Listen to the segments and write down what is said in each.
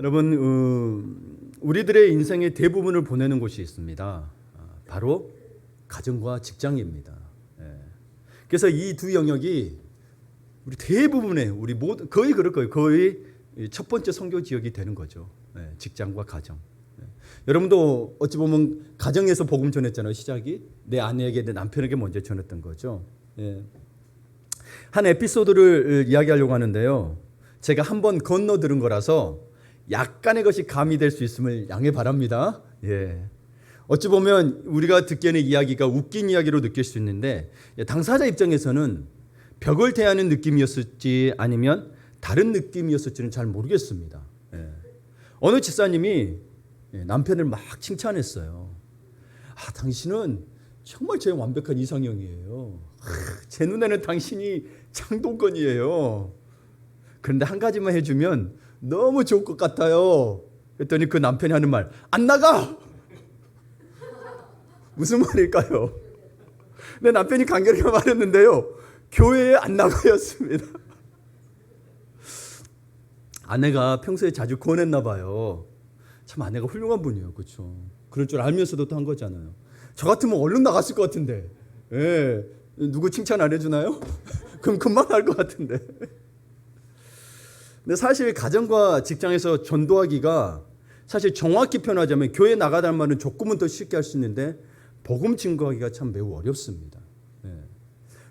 여러분, 우리들의 인생의 대부분을 보내는 곳이 있습니다. 바로 가정과 직장입니다. 그래서 이 두 영역이 우리 대부분의 우리 모든 거의 그럴 거예요. 거의 첫 번째 선교 지역이 되는 거죠. 직장과 가정. 여러분도 어찌 보면 가정에서 복음 전했잖아요. 시작이 내 아내에게 내 남편에게 먼저 전했던 거죠. 한 에피소드를 이야기하려고 하는데요. 제가 한번 건너 들은 거라서 약간의 것이 가미될 수 있음을 양해 바랍니다. 어찌 보면 우리가 듣기에는 이야기가 웃긴 이야기로 느낄 수 있는데 당사자 입장에서는 벽을 대하는 느낌이었을지 아니면 다른 느낌이었을지는 잘 모르겠습니다. 어느 집사님이 남편을 막 칭찬했어요. 당신은 정말 제 완벽한 이상형이에요. 제 눈에는 당신이 장동건이에요. 그런데 한 가지만 해주면 너무 좋을 것 같아요. 그랬더니 그 남편이 하는 말, 안 나가! 무슨 말일까요? 내 남편이 간결하게 말했는데요. 교회에 안 나가였습니다. 아내가 평소에 자주 권했나 봐요. 참 아내가 훌륭한 분이에요. 그렇죠? 그럴 줄 알면서도 또 한 거잖아요. 저 같으면 얼른 나갔을 것 같은데. 누구 칭찬 안 해주나요? 그럼 금방 할 것 같은데. 근데 사실 가정과 직장에서 전도하기가 사실 정확히 표현하자면 교회 나가다는 말은 조금은 더 쉽게 할 수 있는데 복음 증거하기가 참 매우 어렵습니다.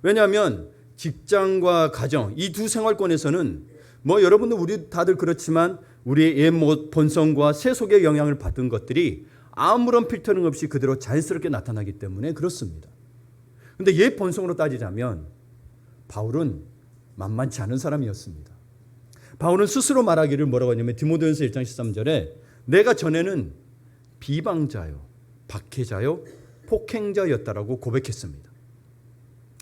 왜냐하면 직장과 가정 이 두 생활권에서는 여러분들 우리 다들 그렇지만 우리의 옛 본성과 새 속의 영향을 받은 것들이 아무런 필터링 없이 그대로 자연스럽게 나타나기 때문에 그렇습니다. 그런데 옛 본성으로 따지자면 바울은 만만치 않은 사람이었습니다. 바울은 스스로 말하기를 뭐라고 하냐면 디모데전서 1장 13절에 내가 전에는 비방자요, 박해자요, 폭행자였다라고 고백했습니다.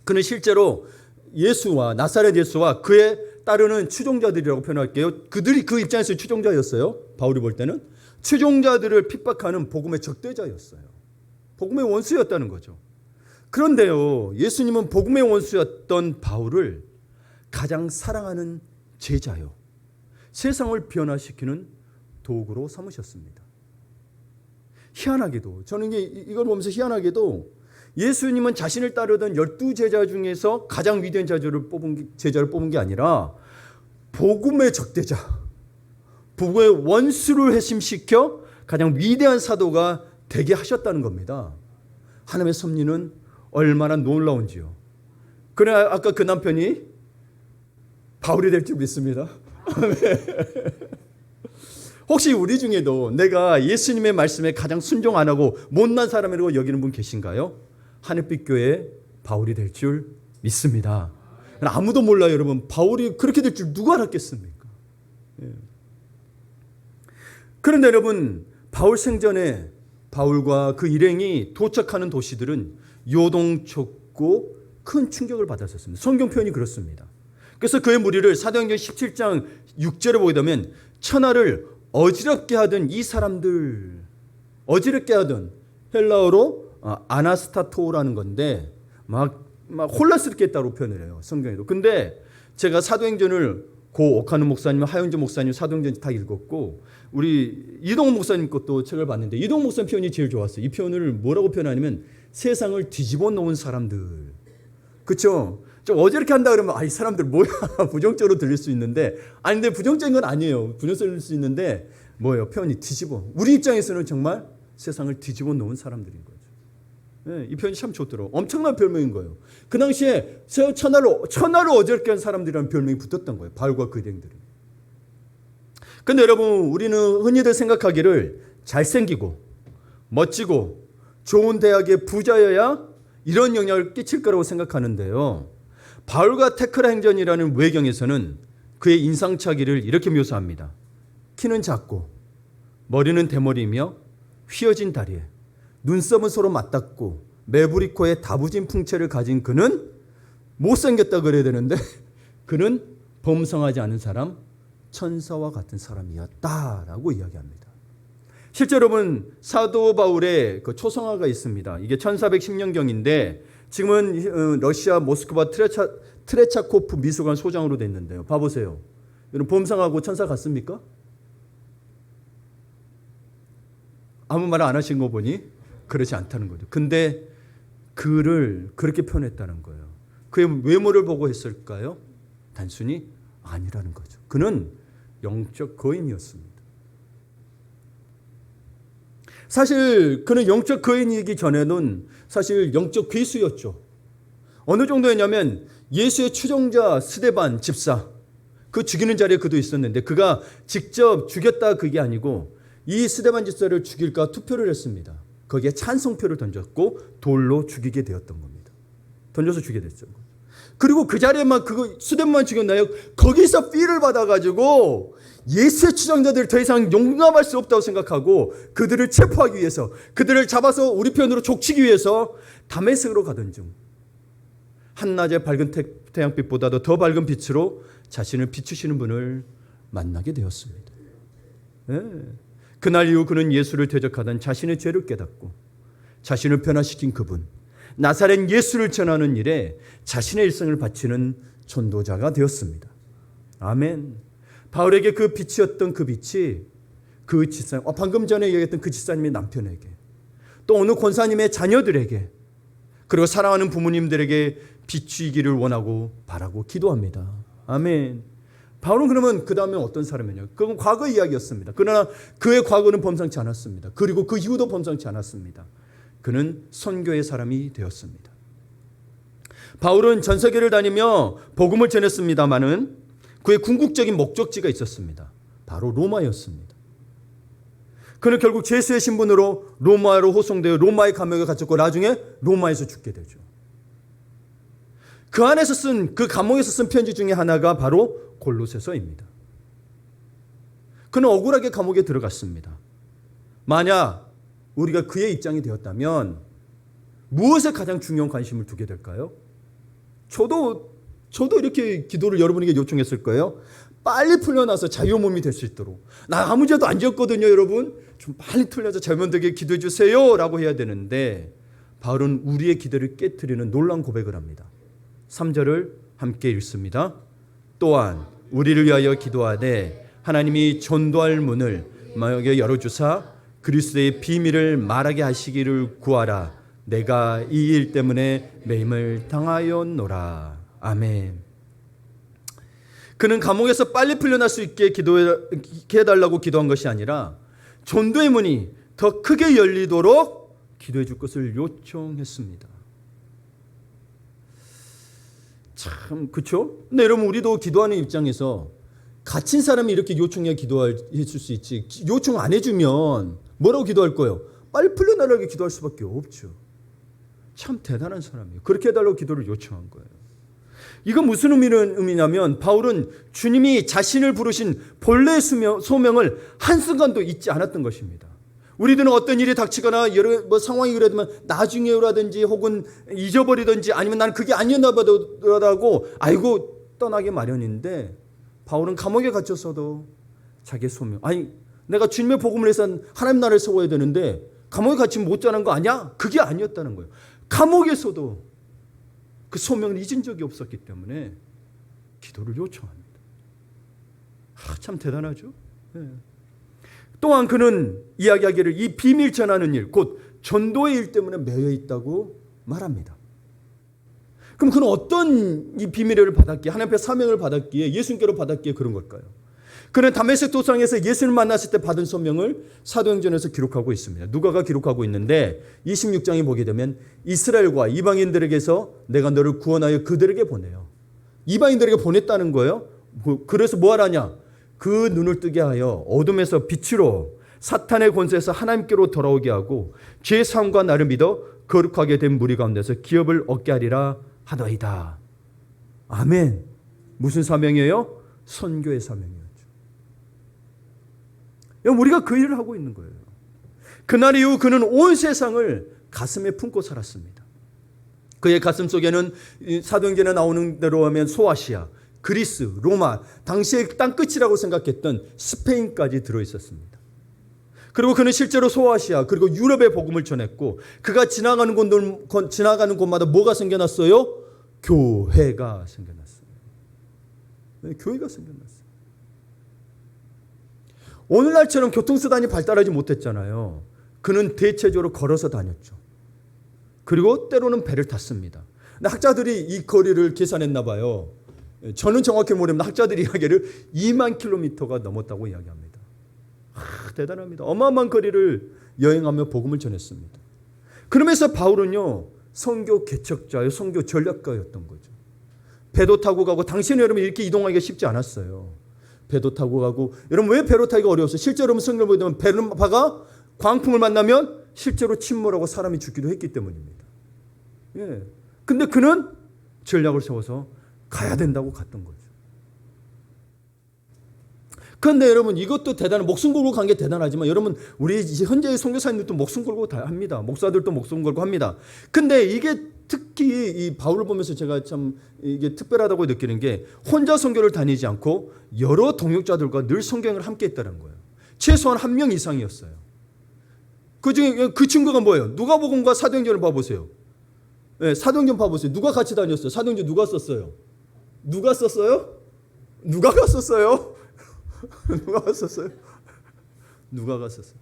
그는 실제로 예수와 나사렛 예수와 그의 따르는 추종자들이라고 표현할게요. 그들이 그 입장에서 추종자였어요. 바울이 볼 때는 추종자들을 핍박하는 복음의 적대자였어요. 복음의 원수였다는 거죠. 그런데요, 예수님은 복음의 원수였던 바울을 가장 사랑하는 제자요, 세상을 변화시키는 도구로 삼으셨습니다. 희한하게도 저는 이걸 보면서 희한하게도 예수님은 자신을 따르던 12제자 중에서 가장 위대한 제자를 뽑은 게 아니라 복음의 적대자, 복음의 원수를 회심시켜 가장 위대한 사도가 되게 하셨다는 겁니다. 하나님의 섭리는 얼마나 놀라운지요. 그래 아까 그 남편이 바울이 될 줄 믿습니다. 혹시 우리 중에도 내가 예수님의 말씀에 가장 순종 안 하고 못난 사람이라고 여기는 분 계신가요? 하늘빛 교회의 바울이 될 줄 믿습니다. 아무도 몰라요, 여러분. 바울이 그렇게 될 줄 누가 알았겠습니까? 그런데 여러분, 바울 생전에 바울과 그 일행이 도착하는 도시들은 요동쳤고 큰 충격을 받았었습니다. 성경 표현이 그렇습니다. 그래서 그의 무리를 사도행전 17장 6절에 보게 되면 천하를 어지럽게 하던 이 사람들, 어지럽게 하던 헬라어로 아나스타토라는 건데 막 혼란스럽게 했다고 표현을 해요. 성경에도. 근데 제가 사도행전을 고 옥하는 목사님, 하영재 목사님 사도행전 다 읽었고 우리 이동훈 목사님 것도 책을 봤는데 이동훈 목사님 표현이 제일 좋았어요. 이 표현을 뭐라고 표현하냐면 세상을 뒤집어 놓은 사람들. 그렇죠? 좀 어지럽게 한다 그러면 이 사람들 뭐야 부정적으로 들릴 수 있는데 근데 부정적인 건 아니에요. 부정적으로 들릴 수 있는데 뭐예요? 표현이 뒤집어. 우리 입장에서는 정말 세상을 뒤집어 놓은 사람들인 거죠. 이 표현이 참 좋더라고요. 엄청난 별명인 거예요. 그 당시에 천하를 어지럽게 한 사람들이라는 별명이 붙었던 거예요. 바울과 그 일행들은. 그런데 여러분 우리는 흔히들 생각하기를 잘생기고 멋지고 좋은 대학의 부자여야 이런 영향을 끼칠 거라고 생각하는데요. 바울과 테크라 행전이라는 외경에서는 그의 인상착의를 이렇게 묘사합니다. 키는 작고 머리는 대머리이며 휘어진 다리에 눈썹은 서로 맞닿고 매부리 코에 다부진 풍채를 가진 그는 못생겼다 그래야 되는데 그는 범상하지 않은 사람, 천사와 같은 사람이었다라고 이야기합니다. 실제로 여러분 사도 바울의 그 초성화가 있습니다. 이게 1410년경인데 지금은 러시아 모스크바 트레차코프 미술관 소장으로 됐는데요. 봐보세요. 여러분 범상하고 천사 같습니까? 아무 말 안 하신 거 보니 그렇지 않다는 거죠. 근데 그를 그렇게 표현했다는 거예요. 그의 외모를 보고 했을까요? 단순히 아니라는 거죠. 그는 영적 거인이었습니다. 사실 그는 영적 거인이기 전에는 사실 영적 괴수였죠. 어느 정도였냐면 예수의 추종자 스데반 집사, 그 죽이는 자리에 그도 있었는데 그가 직접 죽였다 그게 아니고 이 스데반 집사를 죽일까 투표를 했습니다. 거기에 찬성표를 던졌고 돌로 죽이게 되었던 겁니다. 던져서 죽게 됐죠. 그리고 그 자리에만 그거 스데반만 죽였나요? 거기서 삐를 받아가지고 예수의 추종자들 더 이상 용납할 수 없다고 생각하고 그들을 체포하기 위해서, 그들을 잡아서 우리 편으로 족치기 위해서 다메섹으로 가던 중 한낮의 밝은 태양빛보다도 더 밝은 빛으로 자신을 비추시는 분을 만나게 되었습니다. 네. 그날 이후 그는 예수를 대적하던 자신의 죄를 깨닫고 자신을 변화시킨 그분, 나사렛 예수를 전하는 일에 자신의 일생을 바치는 전도자가 되었습니다. 아멘. 바울에게 그 빛이었던 그 빛이 그 집사, 방금 전에 얘기했던 그 집사님의 남편에게, 또 어느 권사님의 자녀들에게, 그리고 사랑하는 부모님들에게 비추이기를 원하고 바라고 기도합니다. 아멘. 바울은 그러면 그 다음에 어떤 사람이냐? 그건 과거 이야기였습니다. 그러나 그의 과거는 범상치 않았습니다. 그리고 그 이후도 범상치 않았습니다. 그는 선교의 사람이 되었습니다. 바울은 전 세계를 다니며 복음을 전했습니다마는 그의 궁극적인 목적지가 있었습니다. 바로 로마였습니다. 그는 결국 제수의 신분으로 로마로 호송되어 로마의 감옥에 갇혔고 나중에 로마에서 죽게 되죠. 그 안에서 그 감옥에서 쓴 편지 중에 하나가 바로 골로새서입니다. 그는 억울하게 감옥에 들어갔습니다. 만약 우리가 그의 입장이 되었다면 무엇에 가장 중요한 관심을 두게 될까요? 저도 이렇게 기도를 여러분에게 요청했을 거예요. 빨리 풀려나서 자유 몸이 될 수 있도록. 나 아무 죄도 안 지었거든요, 여러분. 좀 빨리 풀려서 자유면되게 기도해 주세요 라고 해야 되는데 바울은 우리의 기대를 깨트리는 놀라운 고백을 합니다. 3절을 함께 읽습니다. 또한 우리를 위하여 기도하되 하나님이 전도할 문을 마음에 열어주사 그리스도의 비밀을 말하게 하시기를 구하라. 내가 이 일 때문에 매임을 당하였노라. 아멘. 그는 감옥에서 빨리 풀려날 수 있게 해달라고 기도한 것이 아니라 전도의 문이 더 크게 열리도록 기도해 줄 것을 요청했습니다. 참, 그렇죠? 근데 여러분, 우리도 기도하는 입장에서 갇힌 사람이 이렇게 요청해야 기도해 줄 수 있지, 요청 안 해주면 뭐라고 기도할 거예요? 빨리 풀려나라고 기도할 수밖에 없죠. 참 대단한 사람이에요. 그렇게 해달라고 기도를 요청한 거예요. 이건 무슨 의미냐면 바울은 주님이 자신을 부르신 본래의 소명을 한순간도 잊지 않았던 것입니다. 우리들은 어떤 일이 닥치거나 여러 상황이 그러면 나중에라든지 혹은 잊어버리든지 아니면 난 그게 아니었나 보다라고 알고 떠나기 마련인데 바울은 감옥에 갇혔어도 자기의 소명, 아니 내가 주님의 복음을 해서 하나님 나라를 세워야 되는데 감옥에 갇히면 못 자는 거 아니야? 그게 아니었다는 거예요. 감옥에서도 그 소명을 잊은 적이 없었기 때문에 기도를 요청합니다. 참 대단하죠. 네. 또한 그는 이야기하기를 이 비밀 전하는 일, 곧 전도의 일 때문에 매여 있다고 말합니다. 그럼 그는 어떤 이 비밀을 받았기에, 하나님 앞에 사명을 받았기에, 예수님께로 받았기에 그런 걸까요? 그는 다메섹 도상에서 예수를 만났을 때 받은 소명을 사도행전에서 기록하고 있습니다. 누가가 기록하고 있는데 26장에 보게 되면 이스라엘과 이방인들에게서 내가 너를 구원하여 그들에게 보내요. 이방인들에게 보냈다는 거예요. 그래서 뭐 하라냐? 그 눈을 뜨게 하여 어둠에서 빛으로 사탄의 권세에서 하나님께로 돌아오게 하고 죄의 사함과 나를 믿어 거룩하게 된 무리 가운데서 기업을 얻게 하리라 하더이다. 아멘. 무슨 사명이에요? 선교의 사명이었죠. 우리가 그 일을 하고 있는 거예요. 그날 이후 그는 온 세상을 가슴에 품고 살았습니다. 그의 가슴 속에는 사도행전에 나오는 대로 하면 소아시아, 그리스, 로마, 당시의 땅끝이라고 생각했던 스페인까지 들어있었습니다. 그리고 그는 실제로 소아시아 그리고 유럽의 복음을 전했고 그가 지나가는 곳마다 뭐가 생겨났어요? 교회가 생겨났어요. 교회가 생겨났어요. 오늘날처럼 교통수단이 발달하지 못했잖아요. 그는 대체적으로 걸어서 다녔죠. 그리고 때로는 배를 탔습니다. 근데 학자들이 이 거리를 계산했나 봐요. 저는 정확히 모르는데 학자들이 이야기를 2만 킬로미터가 넘었다고 이야기합니다. 대단합니다. 어마어마한 거리를 여행하며 복음을 전했습니다. 그러면서 바울은요, 선교 개척자요, 선교 전략가였던 거죠. 배도 타고 가고, 당시에는 여러분 이렇게 이동하기가 쉽지 않았어요. 배도 타고 가고, 여러분 왜 배로 타기가 어려웠어요? 실제로 여러분 성경을 보게 되면 배가 광풍을 만나면 실제로 침몰하고 사람이 죽기도 했기 때문입니다. 예. 근데 그는 전략을 세워서 가야 된다고 갔던 거죠. 그런데 여러분 이것도 대단한, 목숨 걸고 간 게 대단하지만 여러분 우리 현재의 선교사님들도 목숨 걸고 다 합니다. 목사들도 목숨 걸고 합니다. 근데 이게 특히 이 바울을 보면서 제가 참 이게 특별하다고 느끼는 게 혼자 선교를 다니지 않고 여러 동역자들과 늘 선교행을 함께 했다는 거예요. 최소한 1명 이상이었어요. 그중에 그 친구가 뭐예요? 누가복음과 사도행전을 봐보세요. 네, 사도행전 봐보세요. 누가 같이 다녔어요? 사도행전 누가 썼어요? 누가 썼어요? 누가 갔었어요? 누가 갔었어요? 누가 갔었어요?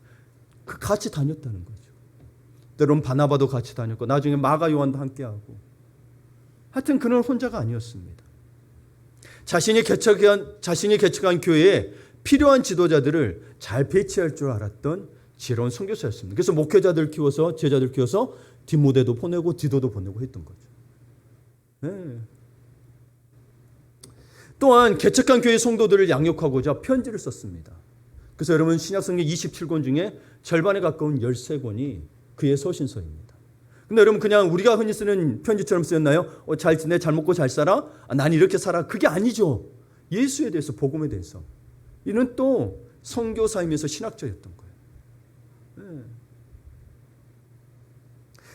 같이 다녔다는 거죠. 때론 바나바도 같이 다녔고 나중에 마가 요한도 함께하고, 하여튼 그는 혼자가 아니었습니다. 자신이 개척한 교회에 필요한 지도자들을 잘 배치할 줄 알았던 지혜로운 선교사였습니다. 그래서 목회자들 키워서, 제자들 키워서 디모데도 보내고 디도도 보내고 했던 거죠. 네. 또한 개척한 교회 성도들을 양육하고자 편지를 썼습니다. 그래서 여러분 신약성경 27권 중에 절반에 가까운 13권이 그의 서신서입니다. 근데 여러분 그냥 우리가 흔히 쓰는 편지처럼 쓰였나요? 잘 지내, 잘 먹고 잘 살아? 난 이렇게 살아. 그게 아니죠. 예수에 대해서, 복음에 대해서. 이는 또 선교사이면서 신학자였던 거예요. 네.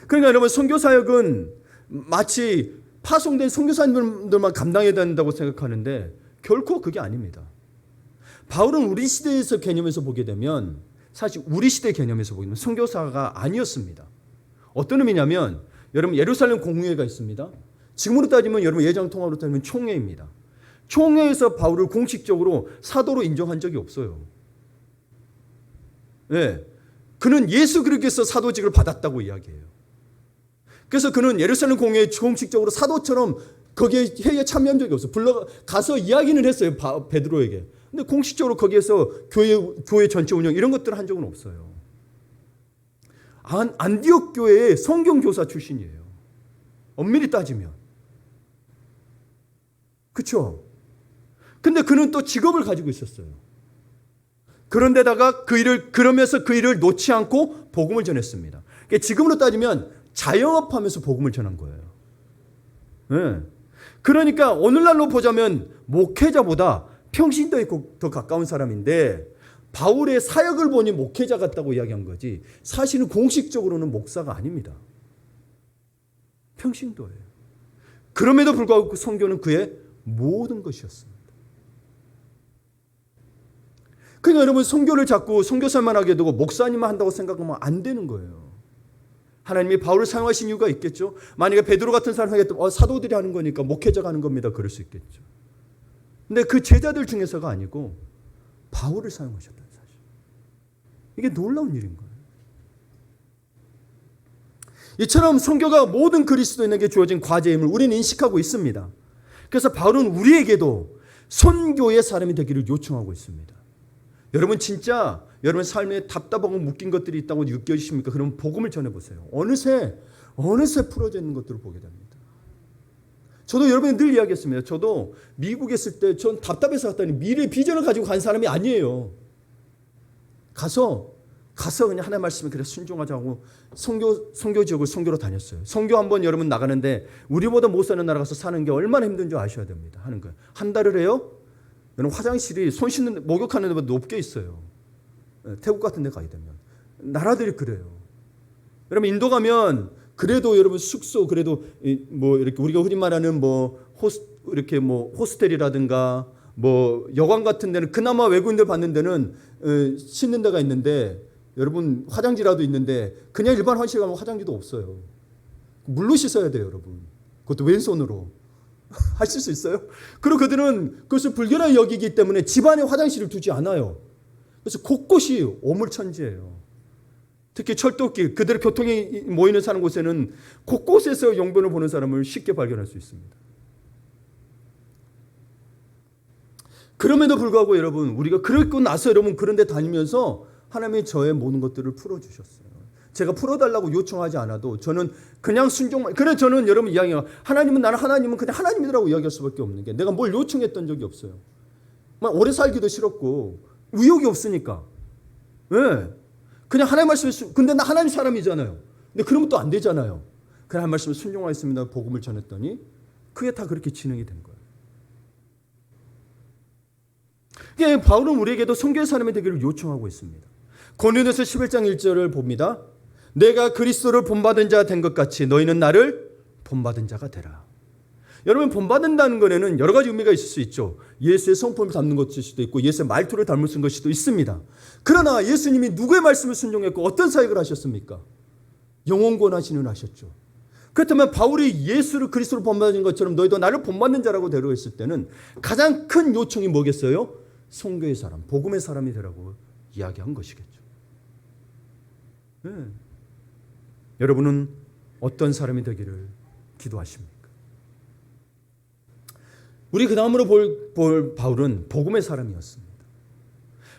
그러니까 여러분 선교사역은 마치 파송된 선교사님들만 감당해야 된다고 생각하는데 결코 그게 아닙니다. 바울은 우리 시대에서 개념에서 보게 되면, 사실 우리 시대 개념에서 보게 되면 선교사가 아니었습니다. 어떤 의미냐면 여러분 예루살렘 공회가 있습니다. 지금으로 따지면 여러분 예장 통합으로 따지면 총회입니다. 총회에서 바울을 공식적으로 사도로 인정한 적이 없어요. 네. 그는 예수 그리스도께서 사도직을 받았다고 이야기해요. 그래서 그는 예루살렘 공회에 공식적으로 사도처럼 거기에 회의에 참여한 적이 없어요. 가서 이야기는 했어요, 베드로에게. 근데 공식적으로 거기에서 교회 전체 운영 이런 것들을 한 적은 없어요. 안디옥 교회의 성경교사 출신이에요. 엄밀히 따지면. 그렇죠? 근데 그는 또 직업을 가지고 있었어요. 그런데다가 그러면서 그 일을 놓지 않고 복음을 전했습니다. 그러니까 지금으로 따지면 자영업하면서 복음을 전한 거예요. 네. 그러니까 오늘날로 보자면 목회자보다 평신도에 더 가까운 사람인데 바울의 사역을 보니 목회자 같다고 이야기한 거지 사실은 공식적으로는 목사가 아닙니다. 평신도예요. 그럼에도 불구하고 그 선교는 그의 모든 것이었습니다. 그러니까 여러분 선교를 자꾸 선교사만 하게 되고 목사님만 한다고 생각하면 안 되는 거예요. 하나님이 바울을 사용하신 이유가 있겠죠. 만약에 베드로 같은 사람이 하겠다면 사도들이 하는 거니까 목회자가 하는 겁니다. 그럴 수 있겠죠. 근데 그 제자들 중에서가 아니고 바울을 사용하셨다는 사실. 이게 놀라운 일인 거예요. 이처럼 선교가 모든 그리스도인에게 주어진 과제임을 우리는 인식하고 있습니다. 그래서 바울은 우리에게도 선교의 사람이 되기를 요청하고 있습니다. 여러분 진짜 여러분 삶에 답답하고 묶인 것들이 있다고 느껴지십니까? 그러면 복음을 전해보세요. 어느새 풀어져 있는 것들을 보게 됩니다. 저도 여러분이 늘 이야기했습니다. 저도 미국에 있을 때 전 답답해서 갔더니 미래의 비전을 가지고 간 사람이 아니에요. 가서 그냥 하나님 말씀에 그래 순종하자고 선교 지역을 선교로 다녔어요. 선교 한번 여러분 나가는데 우리보다 못 사는 나라 가서 사는 게 얼마나 힘든 줄 아셔야 됩니다. 하는 거예요. 한 달을 해요. 여러분 화장실이 손 씻는 목욕하는 데보다 높게 있어요. 태국 같은 데 가게 되면 나라들이 그래요. 여러분 인도 가면 그래도 여러분 숙소 그래도 뭐 이렇게 우리가 흔히 말하는 이렇게 호스텔이라든가 여관 같은 데는 그나마 외국인들 받는 데는 씻는 데가 있는데 여러분 화장지라도 있는데 그냥 일반 화장실 가면 화장지도 없어요. 물로 씻어야 돼요, 여러분. 그것도 왼손으로. 하실 수 있어요? 그리고 그들은 그것을 불결하게 여기기 때문에 집안에 화장실을 두지 않아요. 그래서 곳곳이 오물천지예요. 특히 철도길, 그들의 교통이 모이는 사는 곳에는 곳곳에서 용변을 보는 사람을 쉽게 발견할 수 있습니다. 그럼에도 불구하고 여러분, 우리가 그러고 나서 여러분 그런 데 다니면서 하나님이 저의 모든 것들을 풀어주셨어요. 제가 풀어달라고 요청하지 않아도 저는 그냥 순종만. 그래 저는 여러분 이야기해요. 하나님은 그냥 하나님이라고 이야기할 수밖에 없는 게, 내가 뭘 요청했던 적이 없어요. 막 오래 살기도 싫었고 의욕이 없으니까. 네. 그냥 하나님 말씀을 근데 나 하나님 사람이잖아요. 근데 그러면 또 안 되잖아요. 그냥 한 말씀을 순종하였습니다. 복음을 전했더니 그게 다 그렇게 진행이 된 거예요. 이게 바울은 우리에게도 성교의 사람이 되기를 요청하고 있습니다. 고린도서 11장 1절을 봅니다. 내가 그리스도를 본받은 자 된 것 같이 너희는 나를 본받은 자가 되라. 여러분, 본받는다는 것에는 여러 가지 의미가 있을 수 있죠. 예수의 성품을 담는 것일 수도 있고 예수의 말투를 닮을 수도 있습니다. 그러나 예수님이 누구의 말씀을 순종했고 어떤 사역을 하셨습니까? 영원권하시는 하셨죠. 그렇다면 바울이 예수를 그리스도를 본받은 것처럼 너희도 나를 본받는 자라고 데려했을 때는 가장 큰 요청이 뭐겠어요? 성교의 사람, 복음의 사람이 되라고 이야기한 것이겠죠. 네. 여러분은 어떤 사람이 되기를 기도하십니까? 우리 그 다음으로 볼 바울은 복음의 사람이었습니다.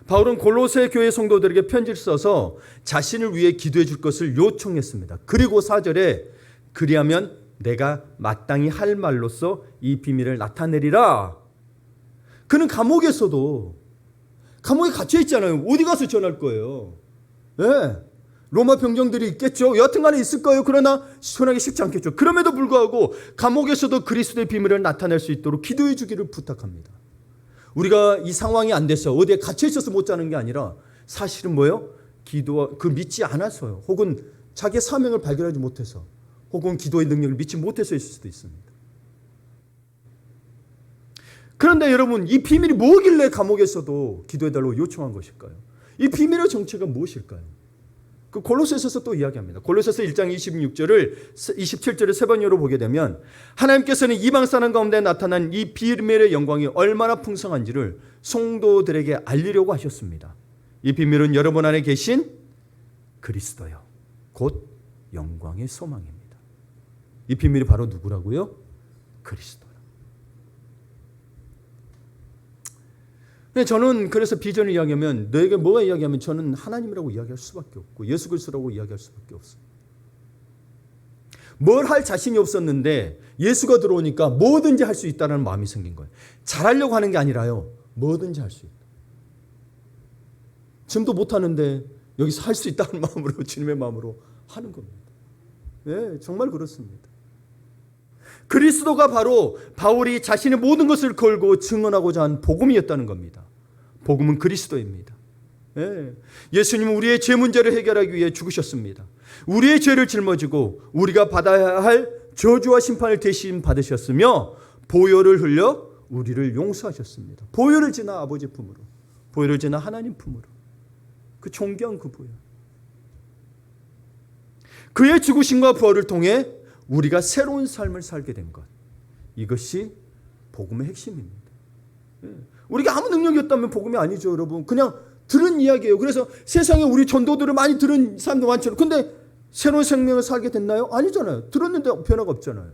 바울은 골로새 교회 성도들에게 편지를 써서 자신을 위해 기도해 줄 것을 요청했습니다. 그리고 4절에 그리하면 내가 마땅히 할 말로써 이 비밀을 나타내리라. 그는 감옥에 갇혀 있잖아요. 어디 가서 전할 거예요? 네. 로마 병정들이 있겠죠. 여튼간에 있을 거예요. 그러나 전하기 쉽지 않겠죠. 그럼에도 불구하고 감옥에서도 그리스도의 비밀을 나타낼 수 있도록 기도해 주기를 부탁합니다. 우리가 이 상황이 안 돼서 어디에 갇혀 있어서 못 자는 게 아니라 사실은 뭐예요? 믿지 않아서요. 혹은 자기의 사명을 발견하지 못해서, 혹은 기도의 능력을 믿지 못해서 있을 수도 있습니다. 그런데 여러분, 이 비밀이 뭐길래 감옥에서도 기도해달라고 요청한 것일까요? 이 비밀의 정체가 무엇일까요? 그 골로새서에서 또 이야기합니다. 골로새서 1장 27절을 세 번째로 보게 되면 하나님께서는 이방 사람 가운데 나타난 이 비밀의 영광이 얼마나 풍성한지를 성도들에게 알리려고 하셨습니다. 이 비밀은 여러분 안에 계신 그리스도요, 곧 영광의 소망입니다. 이 비밀이 바로 누구라고요? 그리스도요. 저는 그래서 비전을 이야기하면, 너에게 뭐가 이야기하면 저는 하나님이라고 이야기할 수밖에 없고 예수 그리스도라고 이야기할 수밖에 없어요. 뭘 할 자신이 없었는데 예수가 들어오니까 뭐든지 할 수 있다는 마음이 생긴 거예요. 잘하려고 하는 게 아니라요, 뭐든지 할 수 있다. 지금도 못하는데 여기서 할 수 있다는 마음으로, 주님의 마음으로 하는 겁니다. 네, 정말 그렇습니다. 그리스도가 바로 바울이 자신의 모든 것을 걸고 증언하고자 한 복음이었다는 겁니다. 복음은 그리스도입니다. 예. 예수님은 우리의 죄 문제를 해결하기 위해 죽으셨습니다. 우리의 죄를 짊어지고 우리가 받아야 할 저주와 심판을 대신 받으셨으며 보혈을 흘려 우리를 용서하셨습니다. 보혈을 지나 아버지 품으로, 보혈을 지나 하나님 품으로, 그 존귀한 그 보혈. 그의 죽으심과 부활을 통해 우리가 새로운 삶을 살게 된 것, 이것이 복음의 핵심입니다. 우리가 아무 능력이 없다면 복음이 아니죠, 여러분. 그냥 들은 이야기예요. 그래서 세상에 우리 전도들을 많이 들은 사람도 많죠. 근데 새로운 생명을 살게 됐나요? 아니잖아요. 들었는데 변화가 없잖아요.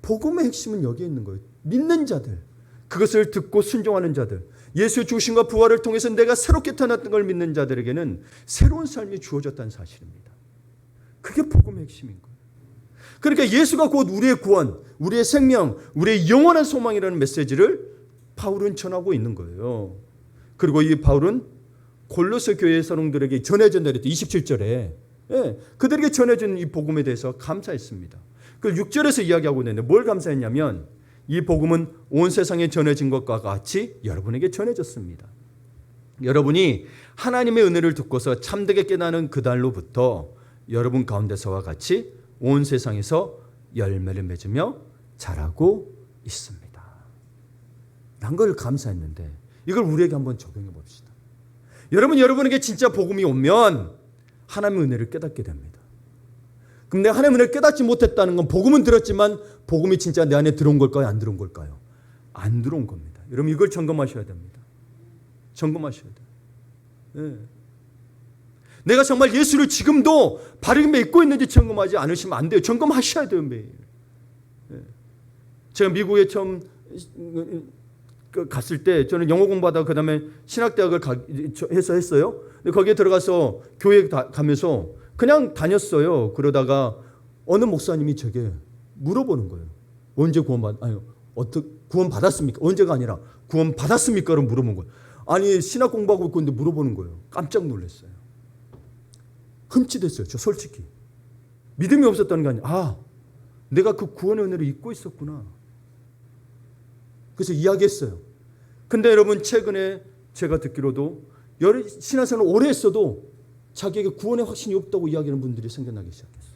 복음의 핵심은 여기에 있는 거예요. 믿는 자들, 그것을 듣고 순종하는 자들, 예수의 죽으심과 부활을 통해서 내가 새롭게 태어났던 걸 믿는 자들에게는 새로운 삶이 주어졌다는 사실입니다. 그게 복음의 핵심인 거예요. 그러니까 예수가 곧 우리의 구원, 우리의 생명, 우리의 영원한 소망이라는 메시지를 바울은 전하고 있는 거예요. 그리고 이 바울은 골로새 교회 사람들에게 전해진 대로 27절에 그들에게 전해진 이 복음에 대해서 감사했습니다. 그 6절에서 이야기하고 있는데 뭘 감사했냐면, 이 복음은 온 세상에 전해진 것과 같이 여러분에게 전해졌습니다. 여러분이 하나님의 은혜를 듣고서 참되게 깨닫는 그날로부터 여러분 가운데서와 같이 온 세상에서 열매를 맺으며 자라고 있습니다. 난 걸 감사했는데 이걸 우리에게 한번 적용해 봅시다. 여러분에게 진짜 복음이 오면 하나님의 은혜를 깨닫게 됩니다. 그럼 내가 하나님의 은혜를 깨닫지 못했다는 건, 복음은 들었지만 복음이 진짜 내 안에 들어온 걸까요? 안 들어온 걸까요? 안 들어온 겁니다. 여러분, 이걸 점검하셔야 됩니다. 점검하셔야 돼요. 네. 내가 정말 예수를 지금도 바르게 믿고 있는지 점검하지 않으시면 안 돼요. 점검하셔야 돼요, 매일. 제가 미국에 처음 갔을 때 저는 영어 공부하다가 그다음에 신학대학을 해서 했어요. 근데 거기에 들어가서 교회 가면서 그냥 다녔어요. 그러다가 어느 목사님이 제게 물어보는 거예요. 언제 어떻게 구원 받았습니까? 언제가 아니라 구원 받았습니까를 물어본 거예요. 아니 신학 공부하고 있고 있는데 물어보는 거예요. 깜짝 놀랐어요. 흠칫했어요. 저 솔직히 믿음이 없었다는 게 아니라 내가 그 구원의 은혜를 잊고 있었구나. 그래서 이야기했어요. 근데 여러분 최근에 제가 듣기로도 신앙생활을 오래 했어도 자기에게 구원의 확신이 없다고 이야기하는 분들이 생겨나기 시작했어요.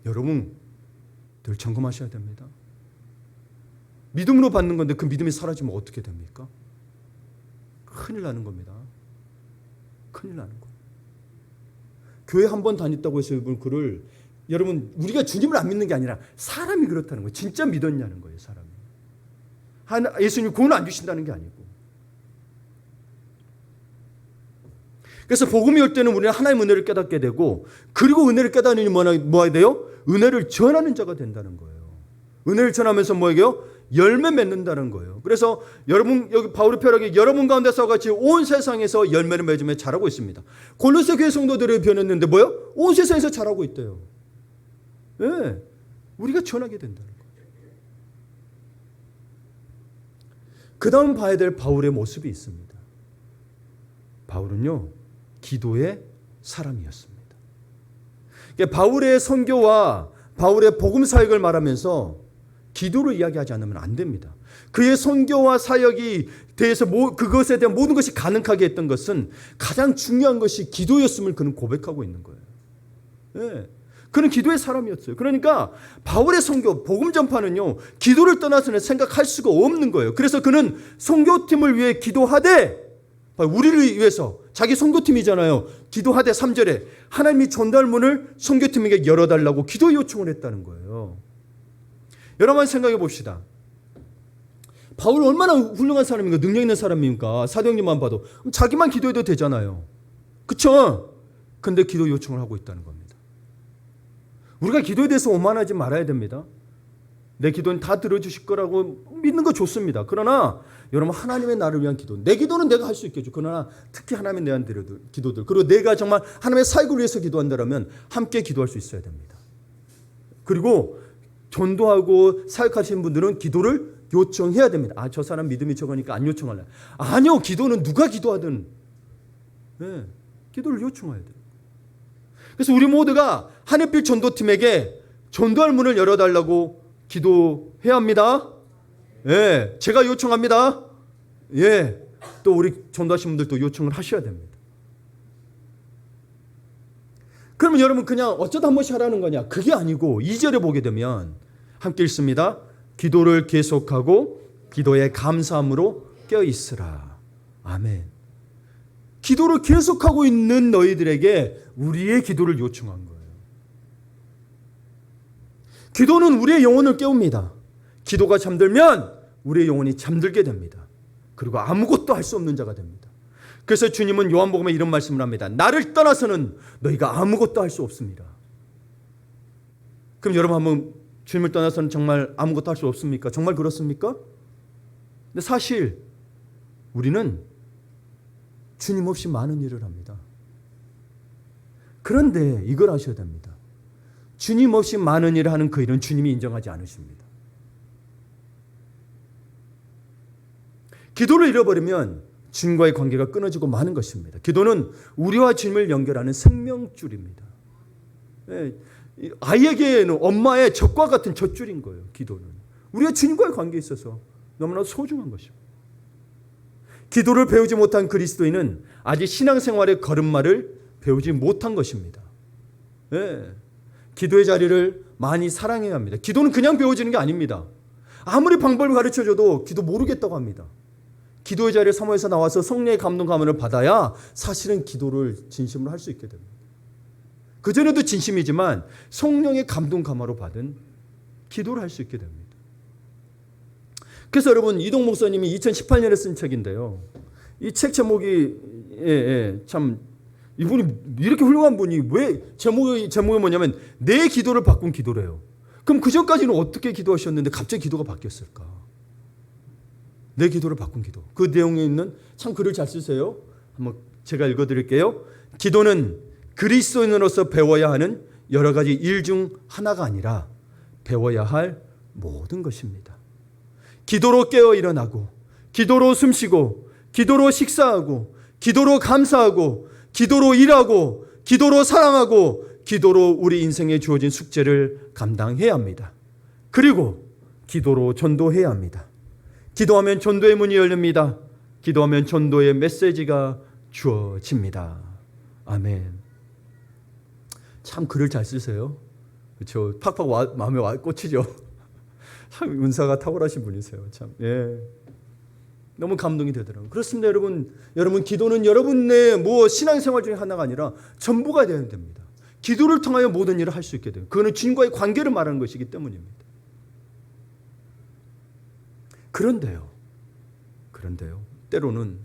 여러분 늘 점검하셔야 됩니다. 믿음으로 받는 건데 그 믿음이 사라지면 어떻게 됩니까? 큰일 나는 겁니다. 큰일 나는 거예요. 교회 한 번 다녔다고 해서 그를 여러분 우리가 주님을 안 믿는 게 아니라 사람이 그렇다는 거예요. 진짜 믿었냐는 거예요. 사람이. 예수님 구원 안 주신다는 게 아니고. 그래서 복음이 올 때는 우리는 하나님의 은혜를 깨닫게 되고 그리고 은혜를 깨닫으니 뭐야 돼요? 은혜를 전하는 자가 된다는 거예요. 은혜를 전하면서 뭐예요? 열매 맺는다는 거예요. 그래서 여러분 여기 바울의 표락이 여러분 가운데서 같이 온 세상에서 열매를 맺으며 자라고 있습니다. 골로새 교회 성도들이 변했는데 뭐요? 온 세상에서 자라고 있대요. 네, 우리가 전하게 된다는 거예요. 그 다음 봐야 될 바울의 모습이 있습니다. 바울은요 기도의 사람이었습니다. 바울의 선교와 바울의 복음 사역을 말하면서 기도를 이야기하지 않으면 안 됩니다. 그의 선교와 사역이 대해서 그것에 대한 모든 것이 가능하게 했던 것은 가장 중요한 것이 기도였음을 그는 고백하고 있는 거예요. 네. 그는 기도의 사람이었어요. 그러니까 바울의 선교, 복음 전파는요 기도를 떠나서는 생각할 수가 없는 거예요. 그래서 그는 선교팀을 위해 기도하되 우리를 위해서 자기 선교팀이잖아요. 기도하되 3절에 하나님이 전달 문을 선교팀에게 열어달라고 기도 요청을 했다는 거예요. 여러분 생각해 봅시다. 바울 얼마나 훌륭한 사람인가, 능력 있는 사람입니까? 사도행전만 봐도 자기만 기도해도 되잖아요. 그렇죠? 근데 기도 요청을 하고 있다는 겁니다. 우리가 기도에 대해서 오만하지 말아야 됩니다. 내 기도는 다 들어주실 거라고 믿는 거 좋습니다. 그러나 여러분 하나님의 나를 위한 기도, 내 기도는 내가 할 수 있겠죠. 그러나 특히 하나님에 대한 기도들, 그리고 내가 정말 하나님의 사역을 위해서 기도한다면 함께 기도할 수 있어야 됩니다. 그리고 전도하고 사역하시는 분들은 기도를 요청해야 됩니다. 저 사람 믿음이 적으니까 안 요청할래. 아니요. 기도는 누가 기도하든 기도를 요청해야 돼요. 그래서 우리 모두가 하늘빛 전도팀에게 전도할 문을 열어달라고 기도해야 합니다. 제가 요청합니다. 또 우리 전도하신 분들도 요청을 하셔야 됩니다. 그러면 여러분 그냥 어쩌다 한 번씩 하라는 거냐? 그게 아니고 2절에 보게 되면 함께 읽습니다. 기도를 계속하고 기도에 감사함으로 껴있으라. 아멘. 기도를 계속하고 있는 너희들에게 우리의 기도를 요청한 거예요. 기도는 우리의 영혼을 깨웁니다. 기도가 잠들면 우리의 영혼이 잠들게 됩니다. 그리고 아무것도 할 수 없는 자가 됩니다. 그래서 주님은 요한복음에 이런 말씀을 합니다. 나를 떠나서는 너희가 아무것도 할 수 없습니다. 그럼 여러분 한번 주님을 떠나서는 정말 아무것도 할 수 없습니까? 정말 그렇습니까? 근데 사실 우리는 주님 없이 많은 일을 합니다. 그런데 이걸 아셔야 됩니다. 주님 없이 많은 일을 하는 그 일은 주님이 인정하지 않으십니다. 기도를 잃어버리면 주님과의 관계가 끊어지고 마는 것입니다. 기도는 우리와 주님을 연결하는 생명줄입니다. 아이에게는 엄마의 젖과 같은 젖줄인 거예요. 기도는 우리가 주님과의 관계에 있어서 너무나 소중한 것입니다. 기도를 배우지 못한 그리스도인은 아직 신앙생활의 걸음마를 배우지 못한 것입니다. 기도의 자리를 많이 사랑해야 합니다. 기도는 그냥 배워지는 게 아닙니다. 아무리 방법을 가르쳐줘도 기도 모르겠다고 합니다. 기도의 자리에 사모해서 나와서 성령의 감동 감화를 받아야 사실은 기도를 진심으로 할 수 있게 됩니다. 그전에도 진심이지만 성령의 감동 감화로 받은 기도를 할 수 있게 됩니다. 그래서 여러분 이동 목사님이 2018년에 쓴 책인데요. 이 책 제목이 참 이분이 이렇게 훌륭한 분이 왜 제목이 뭐냐면 내 기도를 바꾼 기도래요. 그럼 그전까지는 어떻게 기도하셨는데 갑자기 기도가 바뀌었을까? 내 기도를 바꾼 기도. 그 내용에 있는 참 글을 잘 쓰세요. 한번 제가 읽어드릴게요. 기도는 그리스도인으로서 배워야 하는 여러 가지 일 중 하나가 아니라 배워야 할 모든 것입니다. 기도로 깨어 일어나고, 기도로 숨쉬고, 기도로 식사하고, 기도로 감사하고, 기도로 일하고, 기도로 사랑하고, 기도로 우리 인생에 주어진 숙제를 감당해야 합니다. 그리고 기도로 전도해야 합니다. 기도하면 전도의 문이 열립니다. 기도하면 전도의 메시지가 주어집니다. 아멘. 참 글을 잘 쓰세요. 그렇죠. 팍팍 마음에 꽂히죠. 참 은사가 탁월하신 분이세요. 참. 예. 너무 감동이 되더라고요. 그렇습니다, 여러분. 여러분 기도는 여러분의 신앙생활 중에 하나가 아니라 전부가 되어야 됩니다. 기도를 통하여 모든 일을 할 수 있게 돼요. 그거는 주님과의 관계를 말하는 것이기 때문입니다. 그런데요. 때로는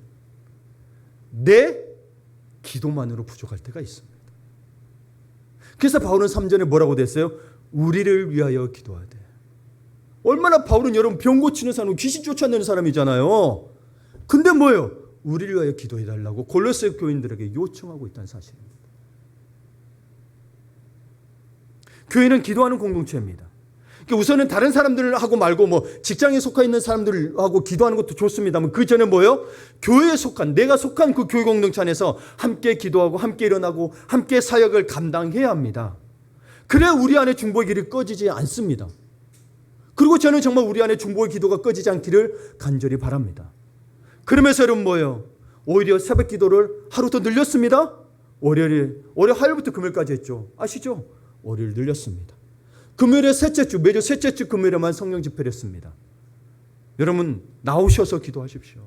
내 기도만으로 부족할 때가 있습니다. 그래서 바울은 3절에 뭐라고 됐어요? 우리를 위하여 기도하되. 얼마나 바울은 여러분 병 고치는 사람, 귀신 쫓아내는 사람이잖아요. 근데 뭐예요? 우리를 위하여 기도해달라고 골로새 교인들에게 요청하고 있다는 사실입니다. 교회는 기도하는 공동체입니다. 우선은 다른 사람들하고 말고 직장에 속해 있는 사람들하고 기도하는 것도 좋습니다만 그 전에 뭐예요? 교회에 속한, 내가 속한 그 교회 공동체 안에서 함께 기도하고 함께 일어나고 함께 사역을 감당해야 합니다. 그래야 우리 안에 중보의 길이 꺼지지 않습니다. 그리고 저는 정말 우리 안에 중보의 기도가 꺼지지 않기를 간절히 바랍니다. 그러면서 여러분 뭐예요? 오히려 새벽 기도를 하루 더 늘렸습니다. 월요일 화요일부터 금요일까지 했죠. 아시죠? 월요일 늘렸습니다. 금요일에 매주 셋째 주 금요일에만 성령 집회를 했습니다. 여러분 나오셔서 기도하십시오.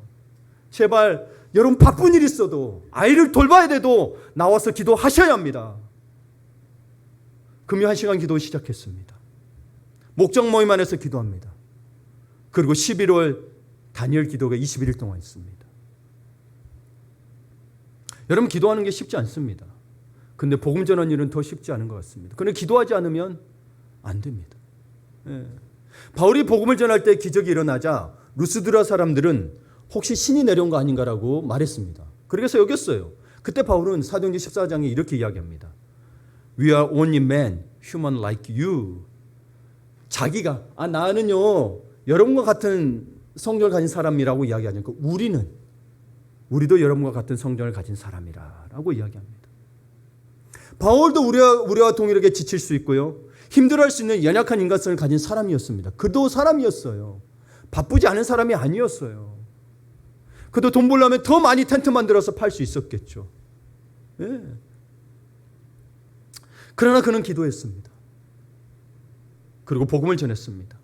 제발 여러분 바쁜 일 있어도 아이를 돌봐야 돼도 나와서 기도하셔야 합니다. 금요 1시간 기도 시작했습니다. 목적 모임 안에서 기도합니다. 그리고 11월 다니엘 기도가 21일 동안 있습니다. 여러분 기도하는 게 쉽지 않습니다. 근데 복음 전하는 일은 더 쉽지 않은 것 같습니다. 그런데 기도하지 않으면 안 됩니다. 예. 바울이 복음을 전할 때 기적이 일어나자 루스드라 사람들은 혹시 신이 내려온 거 아닌가라고 말했습니다. 그래서 여겼어요. 그때 바울은 사도행전 14장에 이렇게 이야기합니다. We are only men, human like you. 자기가 나는요 여러분과 같은 성령을 가진 사람이라고 이야기하니까 우리도 여러분과 같은 성령을 가진 사람이라고 이야기합니다. 바울도 우리와 동일하게 지칠 수 있고요. 힘들어할 수 있는 연약한 인간성을 가진 사람이었습니다. 그도 사람이었어요. 바쁘지 않은 사람이 아니었어요. 그도 돈 벌려면 더 많이 텐트 만들어서 팔 수 있었겠죠. 예. 그러나 그는 기도했습니다. 그리고 복음을 전했습니다.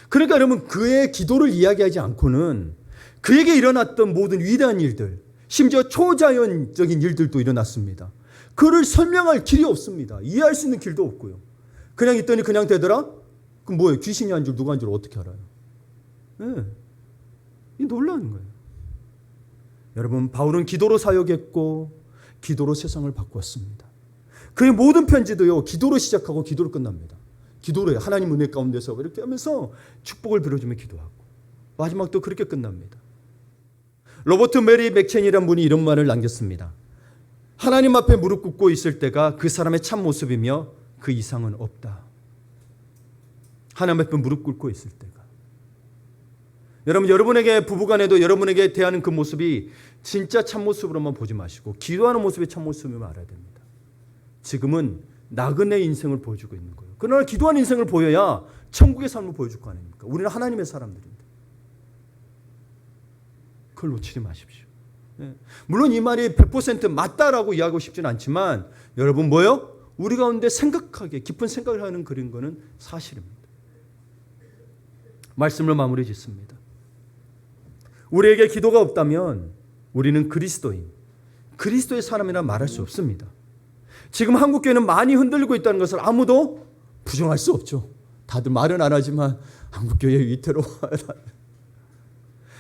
그러니까 여러분 그의 기도를 이야기하지 않고는 그에게 일어났던 모든 위대한 일들, 심지어 초자연적인 일들도 일어났습니다. 그를 설명할 길이 없습니다. 이해할 수 있는 길도 없고요. 그냥 있더니 그냥 되더라? 그럼 뭐예요? 귀신이 한 줄 누가 한 줄 어떻게 알아요? 네. 이 놀라는 거예요. 여러분 바울은 기도로 사역했고 기도로 세상을 바꾸었습니다. 그의 모든 편지도요 기도로 시작하고 기도로 끝납니다. 기도로 해요. 하나님 은혜 가운데서 이렇게 하면서 축복을 빌어주며 기도하고 마지막도 그렇게 끝납니다. 로버트 메리 맥첸이라는 분이 이런 말을 남겼습니다. 하나님 앞에 무릎 꿇고 있을 때가 그 사람의 참 모습이며 그 이상은 없다. 하나님 앞에 무릎 꿇고 있을 때가. 여러분에게 부부간에도 여러분에게 대하는 그 모습이 진짜 참모습으로만 보지 마시고 기도하는 모습이 참모습을 알아야 됩니다. 지금은 나그네 인생을 보여주고 있는 거예요. 그러나 기도하는 인생을 보여야 천국의 삶을 보여줄 거 아닙니까? 우리는 하나님의 사람들입니다. 그걸 놓치지 마십시오. 물론 이 말이 100% 맞다라고 이야기하고 싶지는 않지만 여러분 뭐요? 우리 가운데 생각하게 깊은 생각을 하는 그런 거는 사실입니다. 말씀을 마무리 짓습니다. 우리에게 기도가 없다면 우리는 그리스도의 사람이라 말할 수 없습니다. 지금 한국교회는 많이 흔들리고 있다는 것을 아무도 부정할 수 없죠. 다들 말은 안 하지만 한국교회 위태로워요.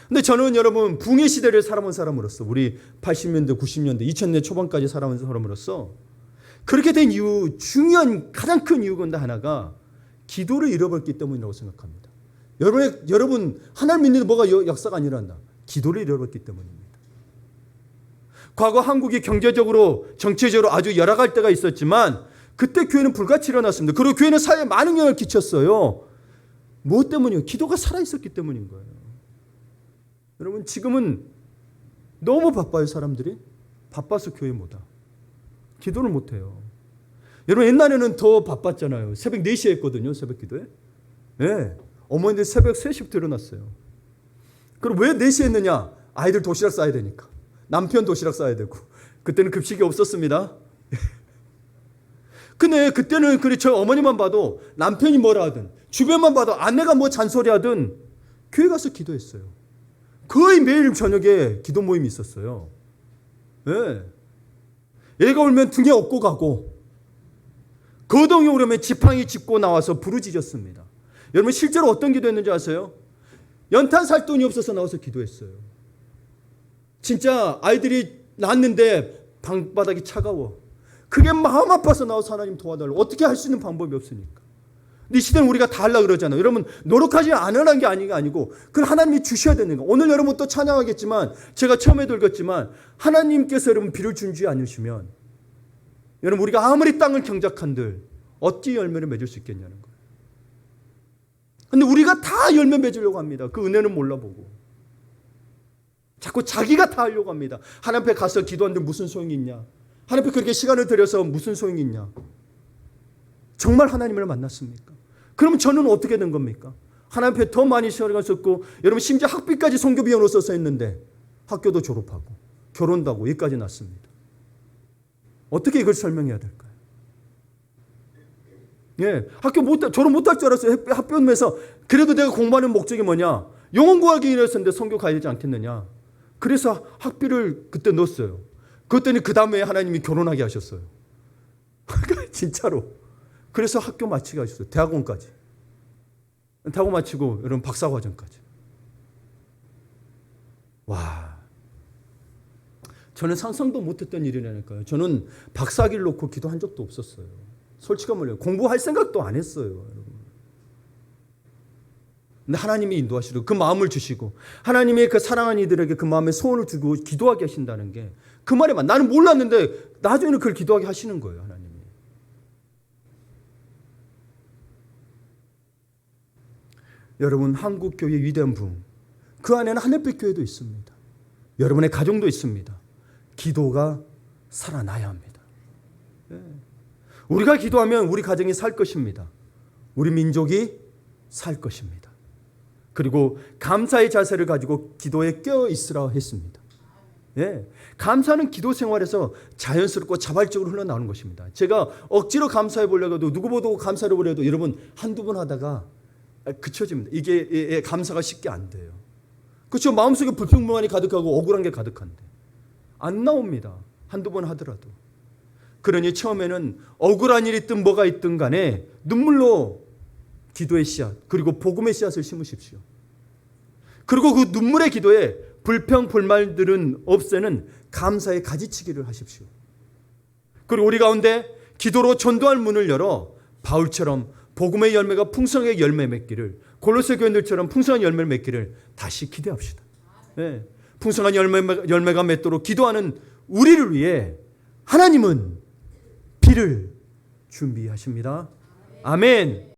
근데 저는 여러분 붕의 시대를 살아온 사람으로서 우리 80년대, 90년대, 2000년 초반까지 살아온 사람으로서 그렇게 된 이유 중요한 가장 큰 이유 가운데 하나가 기도를 잃어버렸기 때문이라고 생각합니다. 여러분 하나님 믿는 데 뭐가 역사가 안 일어난다. 기도를 잃어버렸기 때문입니다. 과거 한국이 경제적으로 정치적으로 아주 열악할 때가 있었지만 그때 교회는 불같이 일어났습니다. 그리고 교회는 사회에 많은 영향을 끼쳤어요. 무엇 때문이요? 기도가 살아있었기 때문인 거예요. 여러분 지금은 너무 바빠요. 사람들이 바빠서 교회 못 와. 기도를 못 해요. 여러분 옛날에는 더 바빴잖아요. 새벽 4시에 했거든요. 새벽 기도에. 네. 어머니들 새벽 3시부터 일어났어요. 그럼 왜 4시에 했느냐? 아이들 도시락 싸야 되니까. 남편 도시락 싸야 되고. 그때는 급식이 없었습니다. 근데 그때는 저희 어머니만 봐도 남편이 뭐라 하든 주변만 봐도 아내가 뭐 잔소리하든 교회 가서 기도했어요. 거의 매일 저녁에 기도 모임이 있었어요. 네. 애가 울면 등에 업고 가고 거동이 오려면 지팡이 짚고 나와서 부르짖었습니다. 여러분 실제로 어떤 기도했는지 아세요? 연탄 살 돈이 없어서 나와서 기도했어요. 진짜 아이들이 낳았는데 방바닥이 차가워. 그게 마음 아파서 나와서 하나님 도와달라고. 어떻게 할 수 있는 방법이 없으니까. 근데 이 시대는 우리가 다 하려고 그러잖아요. 여러분 노력하지 않으라는 게 아니고 그걸 하나님이 주셔야 되는 거예요. 오늘 여러분 또 찬양하겠지만 제가 처음에도 읽었지만 하나님께서 여러분 비를 준지 않으시면 여러분 우리가 아무리 땅을 경작한들 어찌 열매를 맺을 수 있겠냐는 거예요. 근데 우리가 다 열매 맺으려고 합니다. 그 은혜는 몰라보고 자꾸 자기가 다 하려고 합니다. 하나님 앞에 가서 기도하는데 무슨 소용이 있냐. 하나님 앞에 그렇게 시간을 들여서 무슨 소용이 있냐. 정말 하나님을 만났습니까? 그러면 저는 어떻게 된 겁니까? 하나님 앞에 더 많이 시간을 썼고 여러분 심지어 학비까지 선교비용으로 써서 했는데 학교도 졸업하고 결혼도 하고 여기까지 났습니다. 어떻게 이걸 설명해야 될까요? 예, 졸업 못할 줄 알았어요. 학교면서 그래도 내가 공부하는 목적이 뭐냐? 영혼 구하기 위해서인데 선교 가야 되지 않겠느냐? 그래서 학비를 그때 넣었어요. 그랬더니 그 다음에 하나님이 결혼하게 하셨어요. 진짜로. 그래서 학교 마치게 하셨어요. 대학원까지. 대학원 마치고 여러분 박사과정까지. 와. 저는 상상도 못했던 일이라니까요. 저는 박사학위를 놓고 기도한 적도 없었어요. 솔직한 말로 공부할 생각도 안 했어요. 여러분. 근데 하나님이 인도하시고 그 마음을 주시고 하나님의 그 사랑하는 이들에게 그 마음에 소원을 두고 기도하게 하신다는 게 그 말에만 나는 몰랐는데 나중에는 그걸 기도하게 하시는 거예요. 하나님이. 여러분 한국교회의 위대한 부흥 그 안에는 하늘빛 교회도 있습니다. 여러분의 가정도 있습니다. 기도가 살아나야 합니다. 네. 우리가 기도하면 우리 가정이 살 것입니다. 우리 민족이 살 것입니다. 그리고 감사의 자세를 가지고 기도에 껴 있으라 했습니다. 예, 감사는 기도 생활에서 자연스럽고 자발적으로 흘러나오는 것입니다. 제가 억지로 감사해 보려고 해도 누구 보고 감사를 보려도 여러분 한두 번 하다가 그쳐집니다. 이게 감사가 쉽게 안 돼요. 그렇죠. 마음속에 불평만이 가득하고 억울한 게 가득한데 안 나옵니다. 한두 번 하더라도. 그러니 처음에는 억울한 일이 있든 뭐가 있든 간에 눈물로 기도의 씨앗 그리고 복음의 씨앗을 심으십시오. 그리고 그 눈물의 기도에 불평 불만들은 없애는 감사의 가지치기를 하십시오. 그리고 우리 가운데 기도로 전도할 문을 열어 바울처럼 복음의 열매가 풍성하게 열매 맺기를 골로새 교인들처럼 풍성한 열매를 맺기를 다시 기대합시다. 네. 풍성한 열매가 맺도록 기도하는 우리를 위해 하나님은 비를 준비하십니다. 아멘.